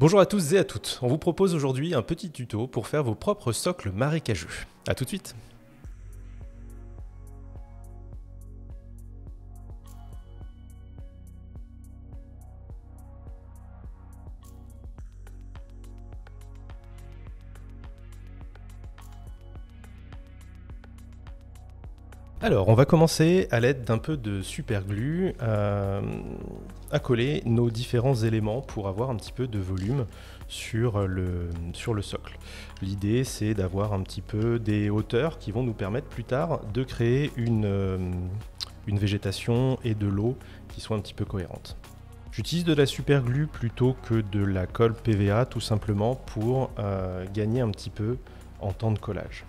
Bonjour à tous et à toutes, on vous propose aujourd'hui un petit tuto pour faire vos propres socles marécageux. A tout de suite. Alors, on va commencer à l'aide d'un peu de super glue à coller nos différents éléments pour avoir un petit peu de volume sur le socle. L'idée, c'est d'avoir un petit peu des hauteurs qui vont nous permettre plus tard de créer une végétation et de l'eau qui soient un petit peu cohérentes. J'utilise de la super glue plutôt que de la colle PVA tout simplement pour gagner un petit peu en temps de collage.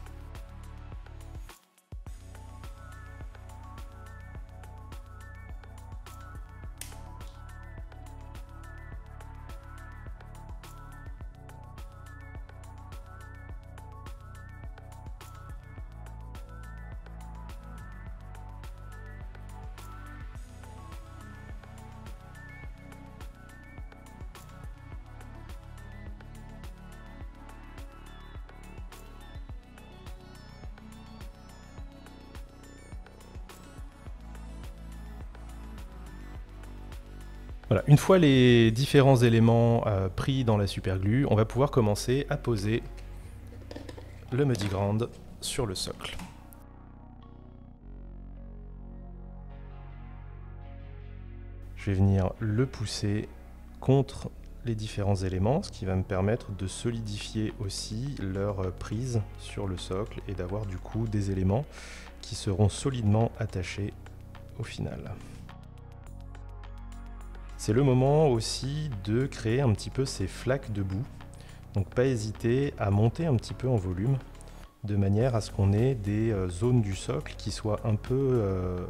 Voilà, une fois les différents éléments pris dans la super glue, on va pouvoir commencer à poser le Muddy Ground sur le socle. Je vais venir le pousser contre les différents éléments, ce qui va me permettre de solidifier aussi leur prise sur le socle et d'avoir du coup des éléments qui seront solidement attachés au final. C'est le moment aussi de créer un petit peu ces flaques de boue. Donc pas hésiter à monter un petit peu en volume de manière à ce qu'on ait des zones du socle qui soient un peu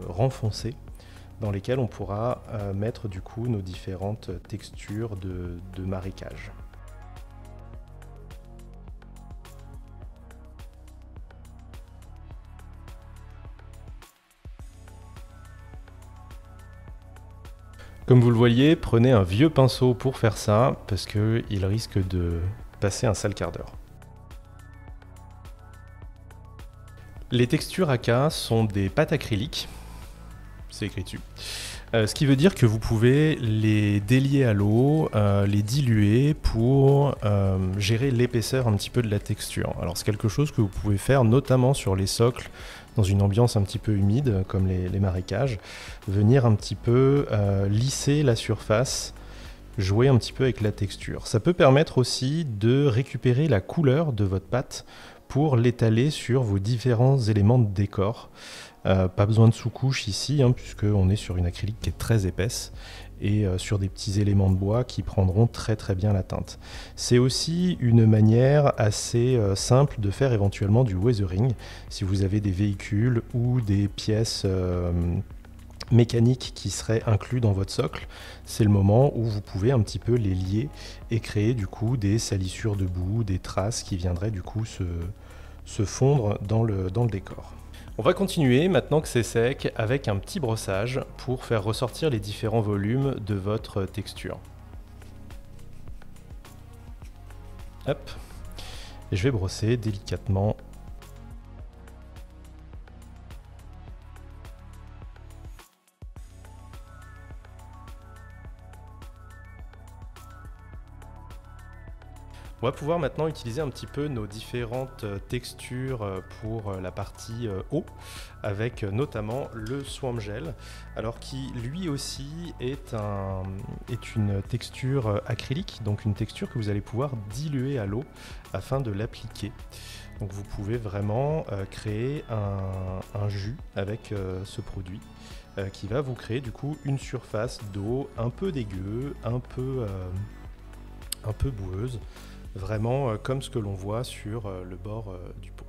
renfoncées dans lesquelles on pourra mettre du coup nos différentes textures de marécage. Comme vous le voyez, prenez un vieux pinceau pour faire ça, parce qu'il risque de passer un sale quart d'heure. Les textures AK sont des pâtes acryliques, c'est écrit dessus. Ce qui veut dire que vous pouvez les délier à l'eau, les diluer pour gérer l'épaisseur un petit peu de la texture. Alors c'est quelque chose que vous pouvez faire notamment sur les socles, dans une ambiance un petit peu humide, comme les marécages, venir un petit peu lisser la surface, jouer un petit peu avec la texture. Ça peut permettre aussi de récupérer la couleur de votre pâte pour l'étaler sur vos différents éléments de décor. Pas besoin de sous-couche ici, puisqu'on est sur une acrylique qui est très épaisse et sur des petits éléments de bois qui prendront très très bien la teinte. C'est aussi une manière assez simple de faire éventuellement du weathering. Si vous avez des véhicules ou des pièces mécaniques qui seraient inclus dans votre socle, c'est le moment où vous pouvez un petit peu les lier et créer du coup des salissures de boue, des traces qui viendraient du coup se fondre dans le décor. On va continuer, maintenant que c'est sec, avec un petit brossage pour faire ressortir les différents volumes de votre texture. Hop. Et je vais brosser délicatement. On va pouvoir maintenant utiliser un petit peu nos différentes textures pour la partie eau, avec notamment le Swamp Gel, alors qui lui aussi est une texture acrylique, donc une texture que vous allez pouvoir diluer à l'eau afin de l'appliquer. Donc vous pouvez vraiment créer un jus avec ce produit qui va vous créer du coup une surface d'eau un peu dégueu, un peu boueuse, vraiment comme ce que l'on voit sur le bord du pot.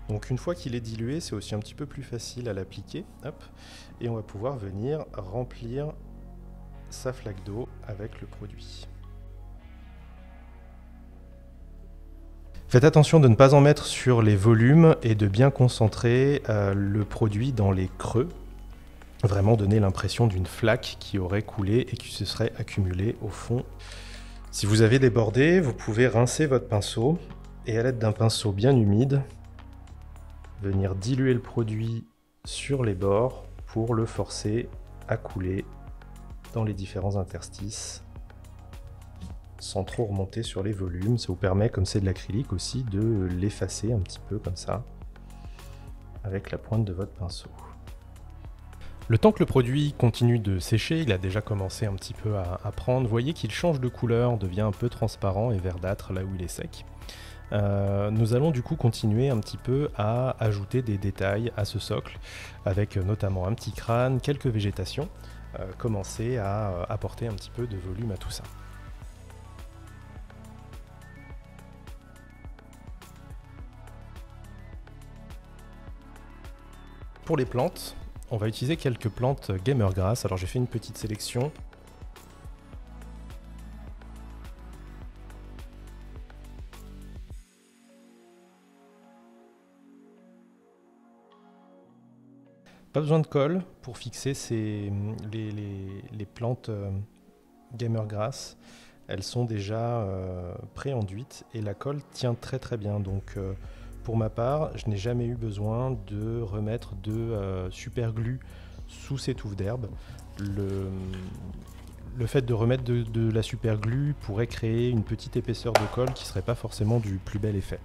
Donc une fois qu'il est dilué, c'est aussi un petit peu plus facile à l'appliquer. Et on va pouvoir venir remplir sa flaque d'eau avec le produit. Faites attention de ne pas en mettre sur les volumes et de bien concentrer le produit dans les creux. Vraiment donner l'impression d'une flaque qui aurait coulé et qui se serait accumulée au fond. Si vous avez débordé, vous pouvez rincer votre pinceau et à l'aide d'un pinceau bien humide, venir diluer le produit sur les bords pour le forcer à couler dans les différents interstices sans trop remonter sur les volumes. Ça vous permet, comme c'est de l'acrylique aussi, de l'effacer un petit peu comme ça avec la pointe de votre pinceau. Le temps que le produit continue de sécher, il a déjà commencé un petit peu à prendre. Vous voyez qu'il change de couleur, devient un peu transparent et verdâtre là où il est sec. Nous allons du coup continuer un petit peu à ajouter des détails à ce socle, avec notamment un petit crâne, quelques végétations, commencer à apporter un petit peu de volume à tout ça. Pour les plantes, on va utiliser quelques plantes gamer grass. Alors j'ai fait une petite sélection. Pas besoin de colle pour fixer les plantes gamer grass. Elles sont déjà pré-enduites et la colle tient très très bien. Donc pour ma part, je n'ai jamais eu besoin de remettre de super glue sous ces touffes d'herbe. Le fait de remettre de la super glue pourrait créer une petite épaisseur de colle qui ne serait pas forcément du plus bel effet.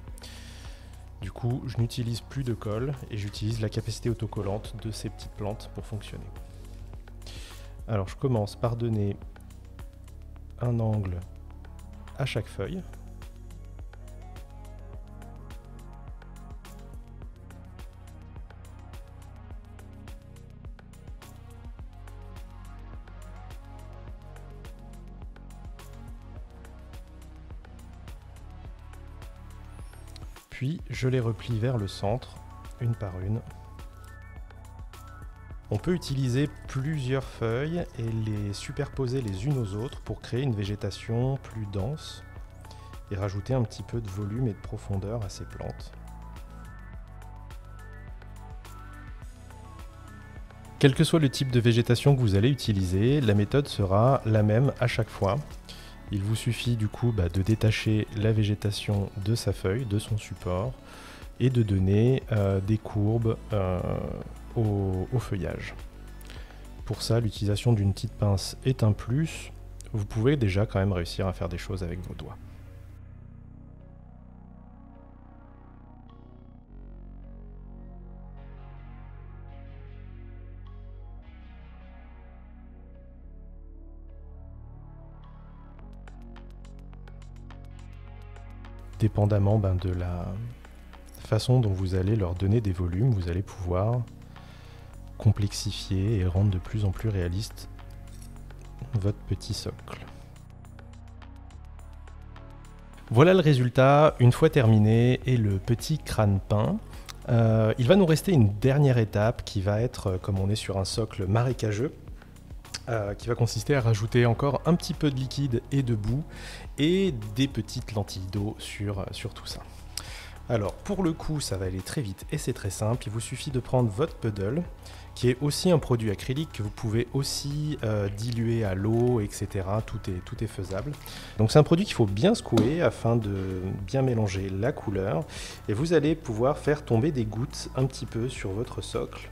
Du coup, je n'utilise plus de colle et j'utilise la capacité autocollante de ces petites plantes pour fonctionner. Alors je commence par donner un angle à chaque feuille. Puis je les replie vers le centre, une par une. On peut utiliser plusieurs feuilles et les superposer les unes aux autres pour créer une végétation plus dense et rajouter un petit peu de volume et de profondeur à ces plantes. Quel que soit le type de végétation que vous allez utiliser, la méthode sera la même à chaque fois. Il vous suffit du coup de détacher la végétation de sa feuille, de son support, et de donner des courbes au feuillage. Pour ça, l'utilisation d'une petite pince est un plus. Vous pouvez déjà quand même réussir à faire des choses avec vos doigts. Dépendamment de la façon dont vous allez leur donner des volumes, vous allez pouvoir complexifier et rendre de plus en plus réaliste votre petit socle. Voilà le résultat une fois terminé et le petit crâne peint. Il va nous rester une dernière étape qui va être, comme on est sur un socle marécageux, qui va consister à rajouter encore un petit peu de liquide et de boue et des petites lentilles d'eau sur tout ça. Alors pour le coup ça va aller très vite et c'est très simple, il vous suffit de prendre votre puddle qui est aussi un produit acrylique que vous pouvez aussi diluer à l'eau, etc. Tout est faisable. Donc c'est un produit qu'il faut bien secouer afin de bien mélanger la couleur et vous allez pouvoir faire tomber des gouttes un petit peu sur votre socle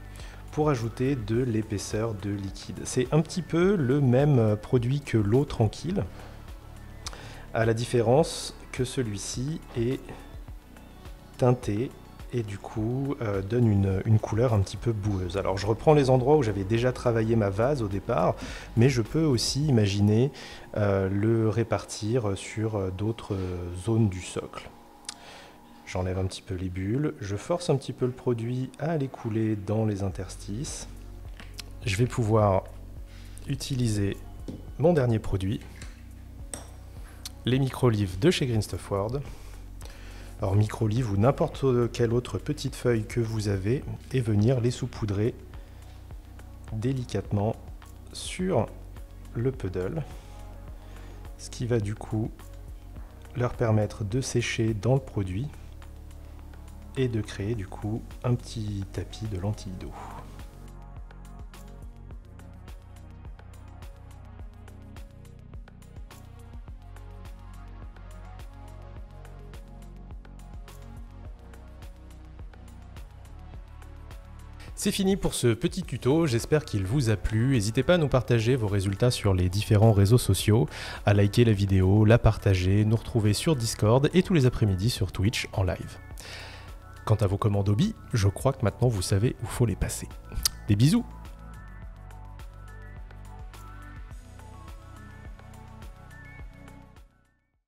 pour ajouter de l'épaisseur de liquide. C'est un petit peu le même produit que l'eau tranquille, à la différence que celui-ci est teinté et du coup donne une couleur un petit peu boueuse. Alors je reprends les endroits où j'avais déjà travaillé ma vase au départ, mais je peux aussi imaginer le répartir sur d'autres zones du socle. J'enlève un petit peu les bulles, je force un petit peu le produit à aller couler dans les interstices. Je vais pouvoir utiliser mon dernier produit, les micro-olives de chez Green Stuff World. Alors micro-olives ou n'importe quelle autre petite feuille que vous avez et venir les saupoudrer délicatement sur le puddle, ce qui va du coup leur permettre de sécher dans le produit et de créer du coup un petit tapis de lentilles d'eau. C'est fini pour ce petit tuto, j'espère qu'il vous a plu. N'hésitez pas à nous partager vos résultats sur les différents réseaux sociaux, à liker la vidéo, la partager, nous retrouver sur Discord et tous les après-midi sur Twitch en live. Quant à vos commandes hobby, je crois que maintenant vous savez où faut les passer. Des bisous!